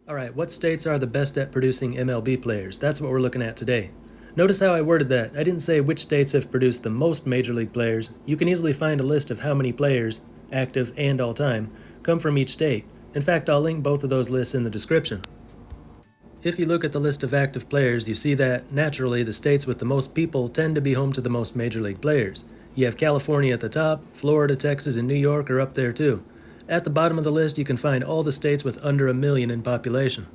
Alright, what states are the best at producing MLB players? That's what we're looking at today. Notice how I worded that. I didn't say which states have produced the most Major League players. You can easily find a list of how many players, active and all-time, come from each state. In fact, I'll link both of those lists in the description. If you look at the list of active players, you see that, naturally, the states with the most people tend to be home to the most Major League players. You have California at the top, Florida, Texas, and New York are up there too. At the bottom of the list, you can find all the states with under 1 million in population.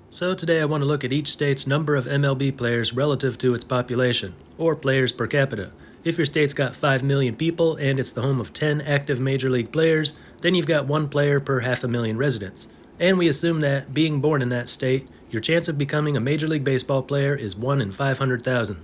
So today I want to look at each state's number of MLB players relative to its population, or players per capita. If your state's got 5 million people and it's the home of 10 active Major League players, then you've got 1 player per 500,000 residents. And we assume that, being born in that state, your chance of becoming a Major League Baseball player is 1 in 500,000.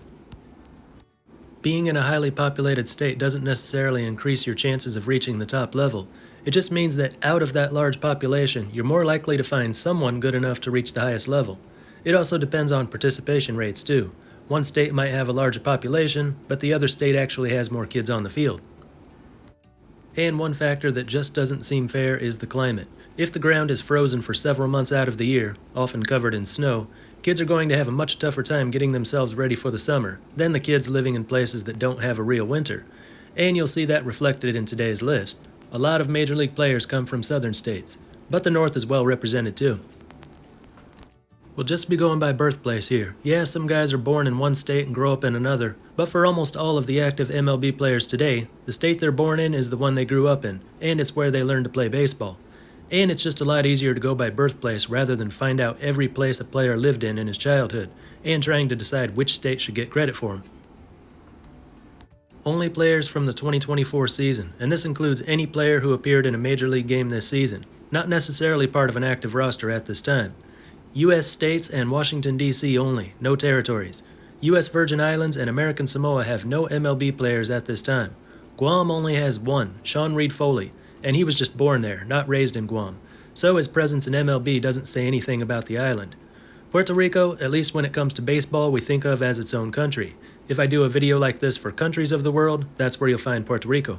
Being in a highly populated state doesn't necessarily increase your chances of reaching the top level. It just means that out of that large population, you're more likely to find someone good enough to reach the highest level. It also depends on participation rates too. One state might have a larger population, but the other state actually has more kids on the field. And one factor that just doesn't seem fair is the climate. If the ground is frozen for several months out of the year, often covered in snow, kids are going to have a much tougher time getting themselves ready for the summer than the kids living in places that don't have a real winter. And you'll see that reflected in today's list. A lot of Major League players come from southern states, but the North is well represented too. We'll just be going by birthplace here. Yeah, some guys are born in one state and grow up in another, but for almost all of the active MLB players today, the state they're born in is the one they grew up in, and it's where they learned to play baseball. And it's just a lot easier to go by birthplace rather than find out every place a player lived in his childhood, and trying to decide which state should get credit for him. Only players from the 2024 season, and this includes any player who appeared in a Major League game this season, not necessarily part of an active roster at this time. U.S. states and Washington, D.C. only, no territories. U.S. Virgin Islands and American Samoa have no MLB players at this time. Guam only has one, Sean Reed Foley, and he was just born there, not raised in Guam, so his presence in MLB doesn't say anything about the island. Puerto Rico, at least when it comes to baseball, we think of as its own country. If I do a video like this for countries of the world, that's where you'll find Puerto Rico.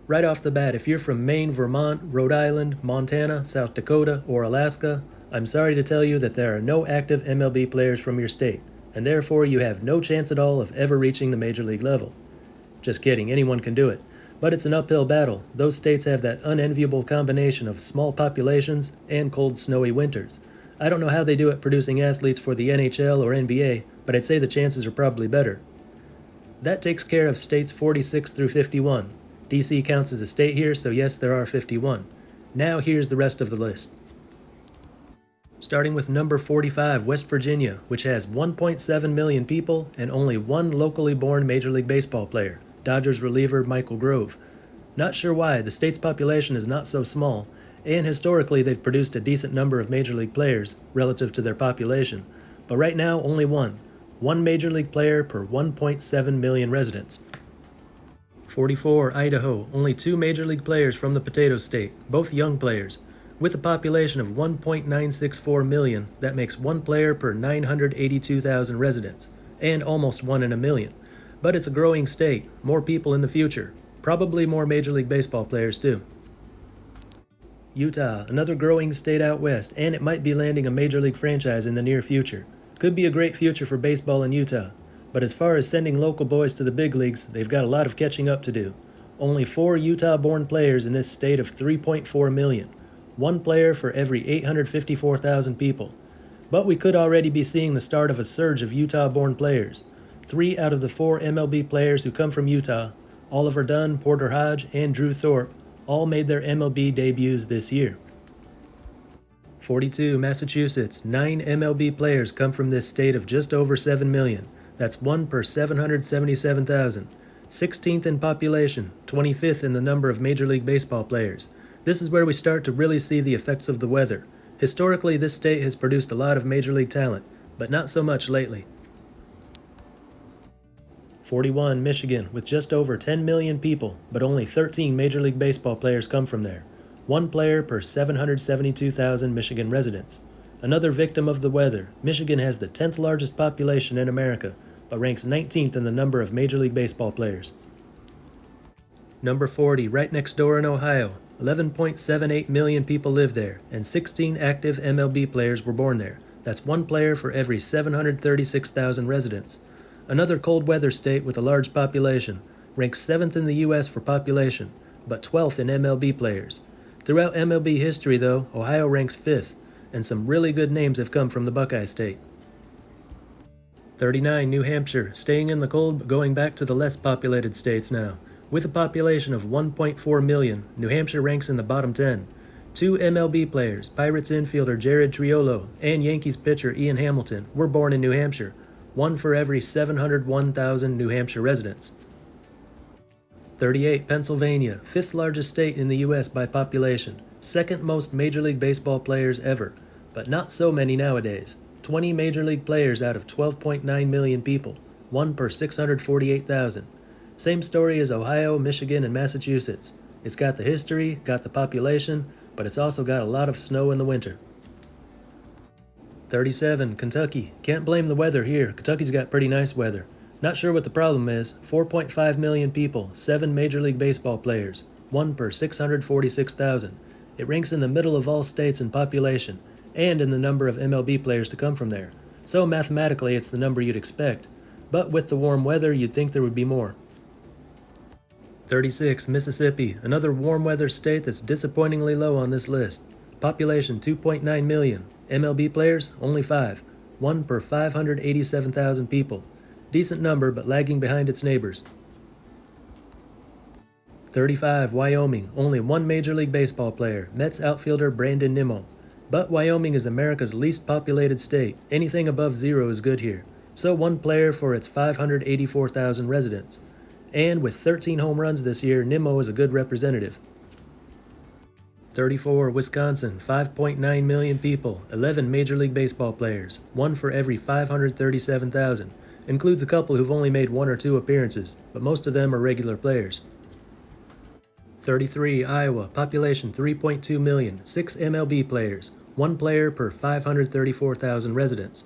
Right off the bat, if you're from Maine, Vermont, Rhode Island, Montana, South Dakota, or Alaska, I'm sorry to tell you that there are no active MLB players from your state, and therefore you have no chance at all of ever reaching the Major League level. Just kidding, anyone can do it. But it's an uphill battle. Those states have that unenviable combination of small populations and cold, snowy winters. I don't know how they do it producing athletes for the NHL or NBA, but I'd say the chances are probably better. That takes care of states 46 through 51. DC counts as a state here, so yes, there are 51. Now here's the rest of the list. Starting with number 45, West Virginia, which has 1.7 million people and only one locally born Major League Baseball player, Dodgers reliever Michael Grove. Not sure why, the state's population is not so small, and historically they've produced a decent number of Major League players relative to their population, but right now only one Major League player per 1.7 million residents. 44, Idaho, only 2 Major League players from the Potato State, both young players. With a population of 1.964 million, that makes 1 player per 982,000 residents, and almost 1 in a million. But it's a growing state, more people in the future, probably more Major League Baseball players too. Utah, another growing state out west, and it might be landing a Major League franchise in the near future. Could be a great future for baseball in Utah, but as far as sending local boys to the big leagues, they've got a lot of catching up to do. Only 4 Utah-born players in this state of 3.4 million, 1 player for every 854,000 people. But we could already be seeing the start of a surge of Utah-born players. 3 out of the 4 MLB players who come from Utah, Oliver Dunn, Porter Hodge, and Drew Thorpe, all made their MLB debuts this year. 42, Massachusetts. 9 MLB players come from this state of just over 7 million. That's 1 per 777,000. 16th in population, 25th in the number of Major League Baseball players. This is where we start to really see the effects of the weather. Historically, this state has produced a lot of Major League talent, but not so much lately. 41, Michigan, with just over 10 million people, but only 13 Major League Baseball players come from there. 1 player per 772,000 Michigan residents. Another victim of the weather, Michigan has the 10th largest population in America, but ranks 19th in the number of Major League Baseball players. Number 40, right next door in Ohio, 11.78 million people live there, and 16 active MLB players were born there. That's one player for every 736,000 residents. Another cold weather state with a large population, ranks 7th in the U.S. for population, but 12th in MLB players. Throughout MLB history, though, Ohio ranks 5th, and some really good names have come from the Buckeye State. 39. New Hampshire, staying in the cold but going back to the less populated states now. With a population of 1.4 million, New Hampshire ranks in the bottom 10. 2 MLB players, Pirates infielder Jared Triolo and Yankees pitcher Ian Hamilton, were born in New Hampshire, one for every 701,000 New Hampshire residents. 38. Pennsylvania, 5th largest state in the U.S. by population, 2nd most Major League Baseball players ever, but not so many nowadays. 20 Major League players out of 12.9 million people, 1 per 648,000. Same story as Ohio, Michigan, and Massachusetts. It's got the history, got the population, but it's also got a lot of snow in the winter. 37. Kentucky. Can't blame the weather here. Kentucky's got pretty nice weather. Not sure what the problem is. 4.5 million people, 7 Major League Baseball players, 1 per 646,000. It ranks in the middle of all states in population, and in the number of MLB players to come from there. So mathematically it's the number you'd expect, but with the warm weather you'd think there would be more. 36. Mississippi, another warm weather state that's disappointingly low on this list. Population 2.9 million. MLB players only 5. 1 per 587,000 people. Decent number, but lagging behind its neighbors. 35. Wyoming, only 1 Major League Baseball player, Mets outfielder Brandon Nimmo. But Wyoming is America's least populated state. Anything above 0 is good here. So 1 player for its 584,000 residents. And with 13 home runs this year, Nimmo is a good representative. 34. Wisconsin, 5.9 million people, 11 Major League Baseball players, 1 for every 537,000. Includes a couple who've only made 1 or 2 appearances, but most of them are regular players. 33. Iowa, population 3.2 million, 6 MLB players, 1 player per 534,000 residents.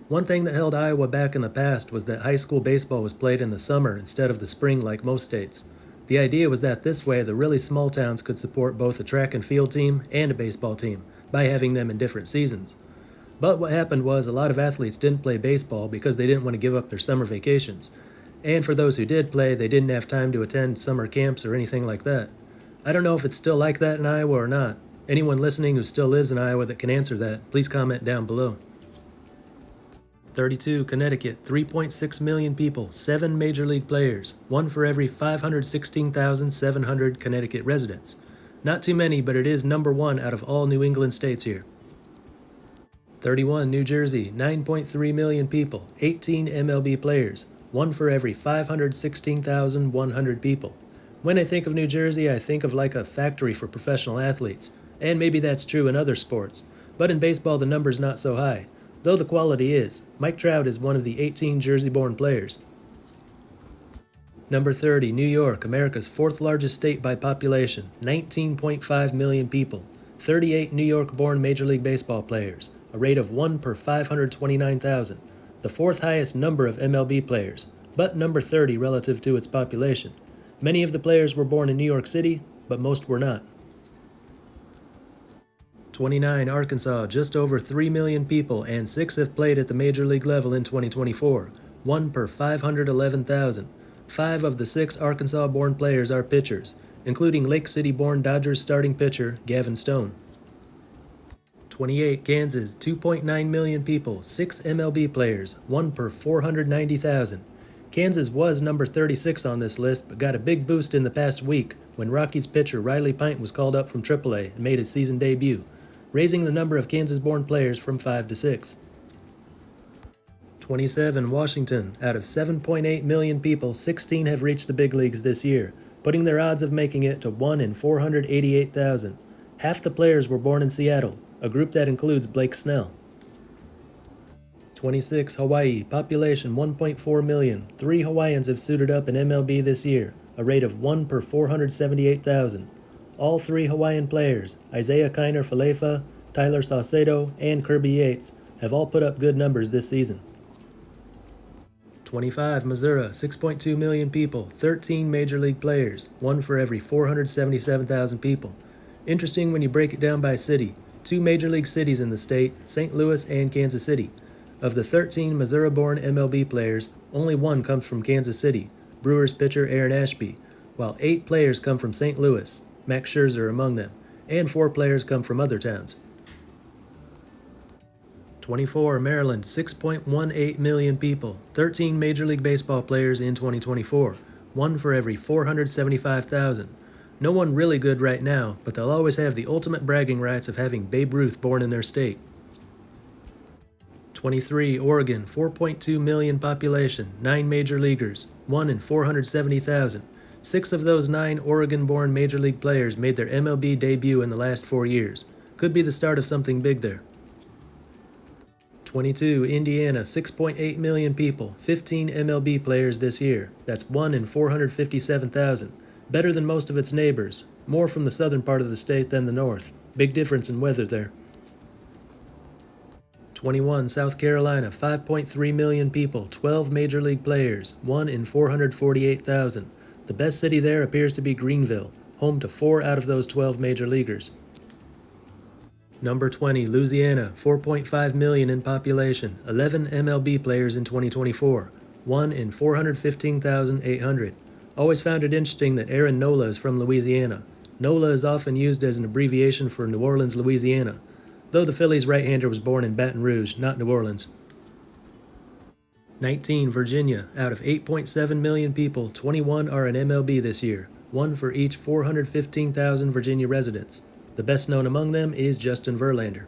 One thing that held Iowa back in the past was that high school baseball was played in the summer instead of the spring like most states. The idea was that this way the really small towns could support both a track and field team and a baseball team by having them in different seasons. But what happened was a lot of athletes didn't play baseball because they didn't want to give up their summer vacations. And for those who did play, they didn't have time to attend summer camps or anything like that. I don't know if it's still like that in Iowa or not. Anyone listening who still lives in Iowa that can answer that, please comment down below. 32. Connecticut, 3.6 million people, 7 Major League players, 1 for every 516,700 Connecticut residents. Not too many, but it is number 1 out of all New England states here. 31. New Jersey, 9.3 million people, 18 MLB players, 1 for every 516,100 people. When I think of New Jersey, I think of like a factory for professional athletes, and maybe that's true in other sports, but in baseball the number's not so high. Though the quality is. Mike Trout is one of the 18 Jersey-born players. Number 30, New York, America's 4th largest state by population, 19.5 million people, 38 New York-born Major League Baseball players, a rate of 1 per 529,000, the 4th highest number of MLB players, but number 30 relative to its population. Many of the players were born in New York City, but most were not. 29. Arkansas, just over 3 million people, and 6 have played at the Major League level in 2024, 1 per 511,000. 5 of the 6 Arkansas-born players are pitchers, including Lake City-born Dodgers starting pitcher Gavin Stone. 28. Kansas, 2.9 million people, 6 MLB players, 1 per 490,000. Kansas was number 36 on this list, but got a big boost in the past week when Rockies pitcher Riley Pint was called up from AAA and made his season debut, raising the number of Kansas-born players from 5 to 6. 27. Washington. Out of 7.8 million people, 16 have reached the big leagues this year, putting their odds of making it to 1 in 488,000. Half the players were born in Seattle, a group that includes Blake Snell. 26. Hawaii. Population 1.4 million. 3 Hawaiians have suited up in MLB this year, a rate of 1 per 478,000. All 3 Hawaiian players, Isaiah Kiner Falefa, Tyler Saucedo, and Kirby Yates, have all put up good numbers this season. 25. Missouri, 6.2 million people, 13 Major League players, 1 for every 477,000 people. Interesting when you break it down by city. 2 major league cities in the state, St. Louis and Kansas City. Of the 13 Missouri-born MLB players, only 1 comes from Kansas City, Brewers pitcher Aaron Ashby, while 8 players come from St. Louis, Max Scherzer among them, and 4 players come from other towns. 24. Maryland, 6.18 million people, 13 Major League Baseball players in 2024, 1 for every 475,000. No one really good right now, but they'll always have the ultimate bragging rights of having Babe Ruth born in their state. 23. Oregon, 4.2 million population, 9 major leaguers, 1 in 470,000. 6 of those 9 Oregon-born major league players made their MLB debut in the last 4 years. Could be the start of something big there. 22. Indiana, 6.8 million people, 15 MLB players this year. That's 1 in 457,000. Better than most of its neighbors. More from the southern part of the state than the north. Big difference in weather there. 21. South Carolina, 5.3 million people, 12 major league players, 1 in 448,000. The best city there appears to be Greenville, home to 4 out of those 12 major leaguers. Number 20. Louisiana, 4.5 million in population, 11 MLB players in 2024, 1 in 415,800. Always found it interesting that Aaron Nola is from Louisiana. Nola is often used as an abbreviation for New Orleans, Louisiana, though the Phillies' right-hander was born in Baton Rouge, not New Orleans. 19. Virginia. Out of 8.7 million people, 21 are in MLB this year, 1 for each 415,000 Virginia residents. The best known among them is Justin Verlander.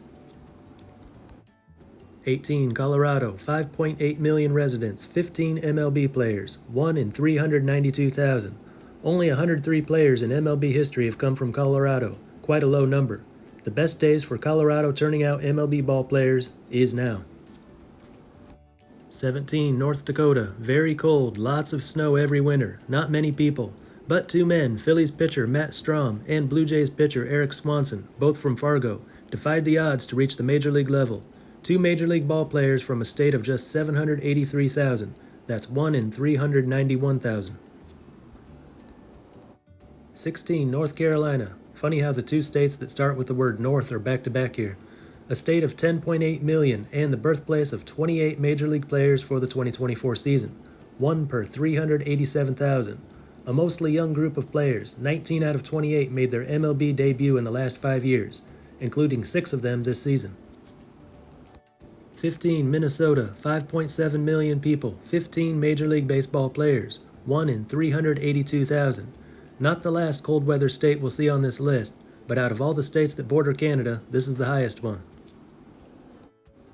18. Colorado, 5.8 million residents, 15 MLB players, 1 in 392,000. Only 103 players in MLB history have come from Colorado, quite a low number. The best days for Colorado turning out MLB ball players is now. 17. North Dakota, very cold, lots of snow every winter, not many people. But 2 men, Phillies pitcher Matt Strahm and Blue Jays pitcher Eric Swanson, both from Fargo, defied the odds to reach the major league level. 2 major league ball players from a state of just 783,000. That's 1 in 391,000. 16. North Carolina. Funny how the 2 states that start with the word North are back-to-back here. A state of 10.8 million and the birthplace of 28 major league players for the 2024 season, 1 per 387,000. A mostly young group of players, 19 out of 28 made their MLB debut in the last 5 years, including 6 of them this season. 15. Minnesota, 5.7 million people, 15 Major League Baseball players, 1 in 382,000. Not the last cold weather state we'll see on this list, but out of all the states that border Canada, this is the highest one.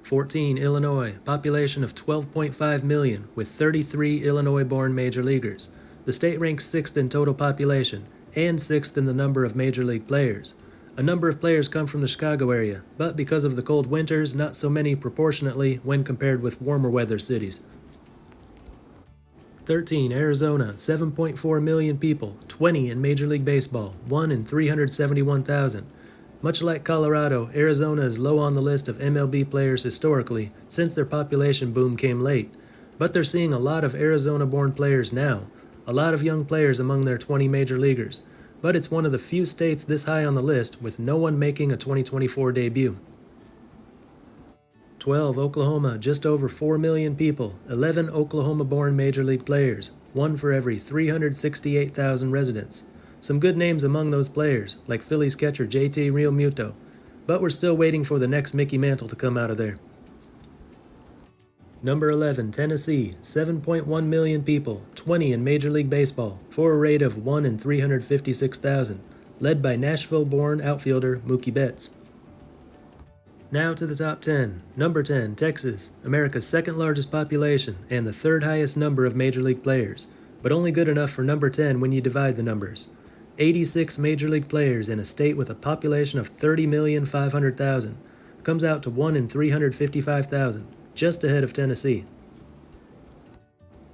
14. Illinois, population of 12.5 million, with 33 Illinois-born major leaguers. The state ranks 6th in total population, and 6th in the number of major league players. A number of players come from the Chicago area, but because of the cold winters, not so many proportionately when compared with warmer weather cities. 13. Arizona, 7.4 million people, 20 in Major League Baseball, 1 in 371,000. Much like Colorado, Arizona is low on the list of MLB players historically, since their population boom came late. But they're seeing a lot of Arizona-born players now, a lot of young players among their 20 major leaguers. But it's one of the few states this high on the list with no one making a 2024 debut. 12. Oklahoma, just over 4 million people, 11 Oklahoma-born major league players, 1 for every 368,000 residents. Some good names among those players, like Phillies catcher JT Realmuto, but we're still waiting for the next Mickey Mantle to come out of there. Number 11, Tennessee, 7.1 million people, 20 in Major League Baseball, for a rate of 1 in 356,000, led by Nashville-born outfielder Mookie Betts. Now to the top 10. Number 10, Texas, America's second largest population and the 3rd highest number of Major League players, but only good enough for number 10 when you divide the numbers. 86 Major League players in a state with a population of 30,500,000, comes out to 1 in 355,000. Just ahead of Tennessee.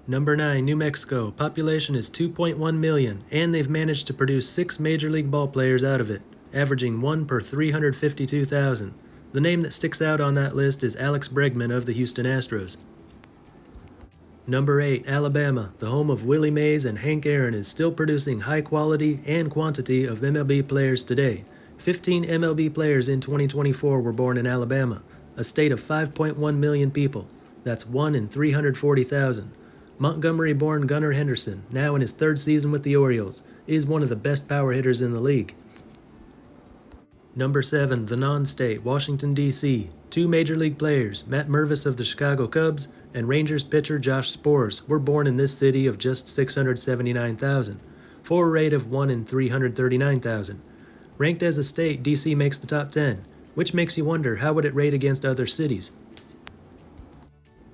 Number 9, New Mexico. Population is 2.1 million, and they've managed to produce 6 Major League ball players out of it, averaging 1 per 352,000. The name that sticks out on that list is Alex Bregman of the Houston Astros. Number 8, Alabama. The home of Willie Mays and Hank Aaron is still producing high quality and quantity of MLB players today. 15 MLB players in 2024 were born in Alabama, a state of 5.1 million people. That's 1 in 340,000. Montgomery-born Gunnar Henderson, now in his third season with the Orioles, is one of the best power hitters in the league. Number 7, the non-state, Washington, D.C. 2 Major League players, Matt Mervis of the Chicago Cubs and Rangers pitcher Josh Sborz, were born in this city of just 679,000, for a rate of 1 in 339,000. Ranked as a state, D.C. makes the top 10, which makes you wonder how would it rate against other cities.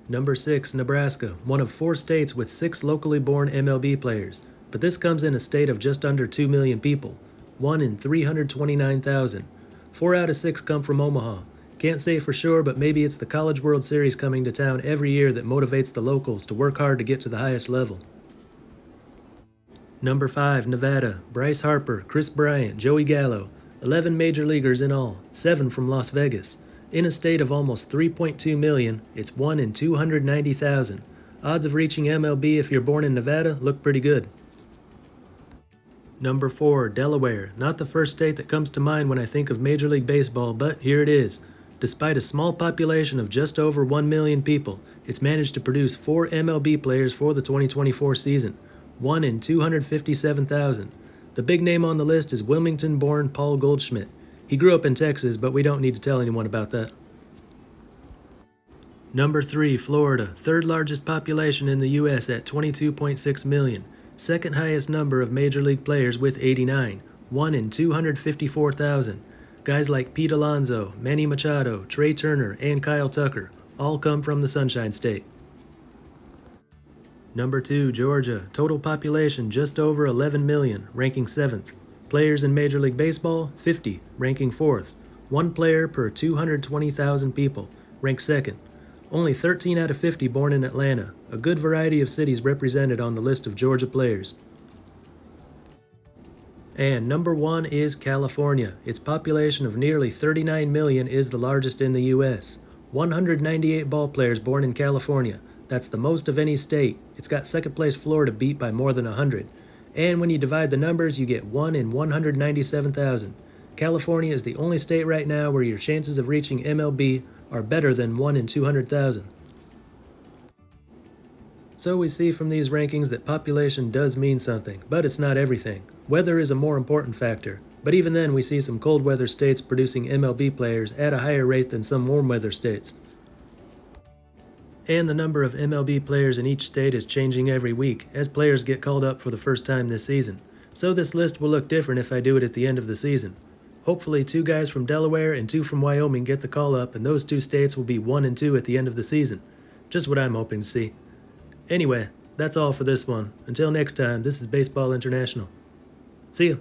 Number 6, Nebraska, one of 4 states with 6 locally born MLB players, but this comes in a state of just under 2 million people, 1 in 329,000. 4 out of 6 come from Omaha. Can't say for sure, but maybe it's the College World Series coming to town every year that motivates the locals to work hard to get to the highest level. Number 5, Nevada, Bryce Harper, Chris Bryant, Joey Gallo, 11 major leaguers in all, 7 from Las Vegas. In a state of almost 3.2 million, it's 1 in 290,000. Odds of reaching MLB if you're born in Nevada look pretty good. Number 4, Delaware, not the first state that comes to mind when I think of Major League Baseball, but here it is. Despite a small population of just over 1 million people, it's managed to produce 4 MLB players for the 2024 season, 1 in 257,000. The big name on the list is Wilmington-born Paul Goldschmidt. He grew up in Texas, but we don't need to tell anyone about that. Number 3, Florida, third largest population in the U.S. at 22.6 million. Second highest number of Major League players with 89, 1 in 254,000. Guys like Pete Alonso, Manny Machado, Trey Turner, and Kyle Tucker all come from the Sunshine State. Number 2, Georgia, total population just over 11 million, ranking 7th. Players in Major League Baseball, 50, ranking 4th. 1 player per 220,000 people, ranked 2nd. Only 13 out of 50 born in Atlanta, a good variety of cities represented on the list of Georgia players. And number 1 is California. Its population of nearly 39 million is the largest in the U.S. 198 ball players born in California. That's the most of any state. It's got second place Florida beat by more than 100. And when you divide the numbers, you get 1 in 197,000. California is the only state right now where your chances of reaching MLB are better than 1 in 200,000. So we see from these rankings that population does mean something, but it's not everything. Weather is a more important factor, but even then we see some cold weather states producing MLB players at a higher rate than some warm weather states. And the number of MLB players in each state is changing every week as players get called up for the first time this season. So this list will look different if I do it at the end of the season. Hopefully 2 guys from Delaware and 2 from Wyoming get the call up, and those 2 states will be 1 and 2 at the end of the season. Just what I'm hoping to see. Anyway, that's all for this one. Until next time, this is Baseball International. See ya.